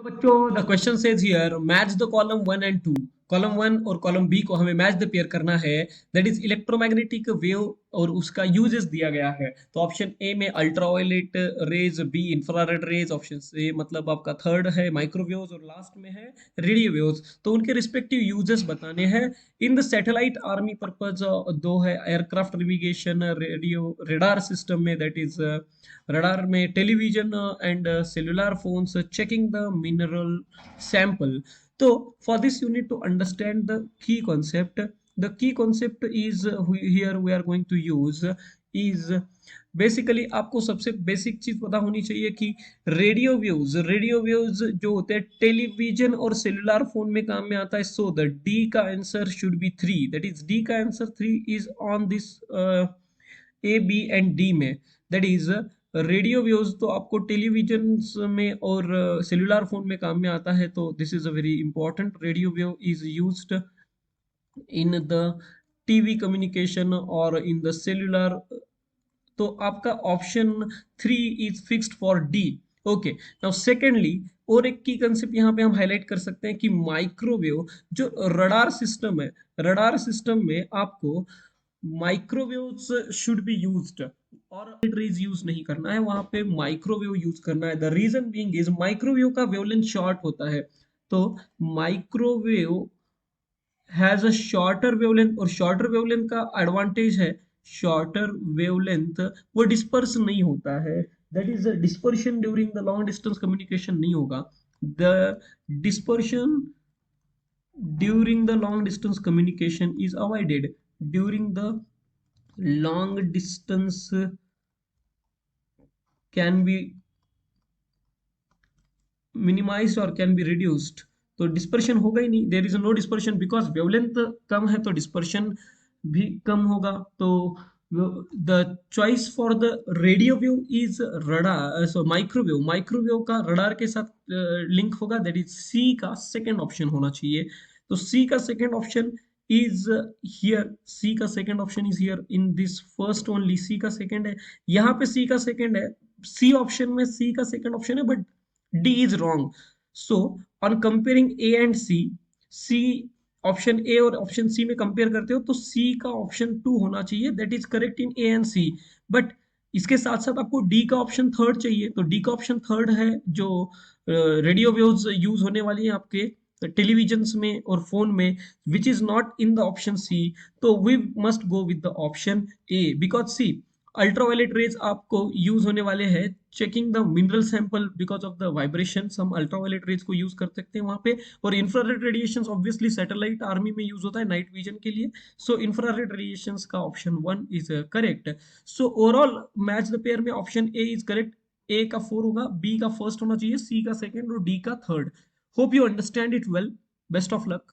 बच्चों the question says here match the column one and two. Column one और column B को हमें match the pair करना है। दैट इज इलेक्ट्रोमैग्नेटिक वेव और उसका यूजेस दिया गया है। तो ऑप्शन ए में ultraviolet rays, B infrared rays, option से मतलब आपका थर्ड है माइक्रोवेव्स और लास्ट में है रेडियो वेव्स। तो उनके रिस्पेक्टिव यूजेस बताने हैं। In the satellite army purpose दो है aircraft navigation, radio radar system में दैट इज रडार में, television and cellular phones checking the mineral sample. So for this you need to understand the key concept. The key concept is here we are going to use is basically आपको सबसे basic चीज पता होनी चाहिए कि radio waves जो होते हैं टेलीविजन और सेलुलर फोन में काम में आता है। सो द डी का answer should be three, that is D का answer three is on this A B and D में। दैट इज रेडियो वेव्स तो आपको टेलीविजन में और सेलुलर फोन में काम में आता है। तो this is a very important. Radio wave is used in the TV communication और इन द सेलुलर। तो आपका option three is fixed for D. Okay, now secondly और एक की कंसेप्ट यहाँ पे हम हाईलाइट कर सकते हैं कि माइक्रोवेव जो रडार सिस्टम है, रडार सिस्टम में आपको माइक्रोवेव्स शुड बी यूज्ड और रेज यूज नहीं करना है, वहां पे माइक्रोवेव यूज करना है। The reason being is microwave का वेवलेंथ शॉर्ट होता है। तो microwave has a shorter wavelength और शॉर्टर वेवलेंथ का एडवांटेज है शॉर्टर वेवलेंथ वो डिस्पर्स नहीं होता है। That is dispersion during the long distance communication नहीं होगा। The dispersion during the long distance communication is avoided. During the long distance can be minimized or can be reduced। तो dispersion होगा ही नहीं, there is no dispersion because wavelength कम है तो dispersion भी कम होगा। तो the choice for the radio wave is radar, so microwave, microwave का रडार के साथ लिंक होगा। दैट इज सी का सेकेंड ऑप्शन होना चाहिए। तो सी का second option is here, C का second option is here in this first only. C का सेकेंड है यहाँ पे, सी का सेकेंड है सी ऑप्शन में, सी का सेकेंड ऑप्शन है but D is wrong. So on comparing A and C, C option A और ऑप्शन C में कंपेयर करते हो तो C का ऑप्शन 2 होना चाहिए। That is correct in A and C। But इसके साथ साथ आपको D का ऑप्शन थर्ड चाहिए। तो D का ऑप्शन थर्ड है जो रेडियो वेव्स यूज होने वाली है आपके टेलीविजन में और फोन में, which is not in the option C. तो we must go with the option A because C ultraviolet rays आपको यूज होने वाले हैं checking the mineral sample because of the vibration. हम अल्ट्रावायलेट रेज को यूज कर सकते हैं वहां पे। और infrared radiation obviously satellite army में यूज होता है नाइट विजन के लिए। सो इंफ्रारेड रेडिएशन का option one is correct. So overall match the pair में ऑप्शन ए इज करेक्ट। ए का फोर होगा, बी का फर्स्ट होना चाहिए, सी का सेकेंड और डी का third. Hope you understand it well. Best of luck.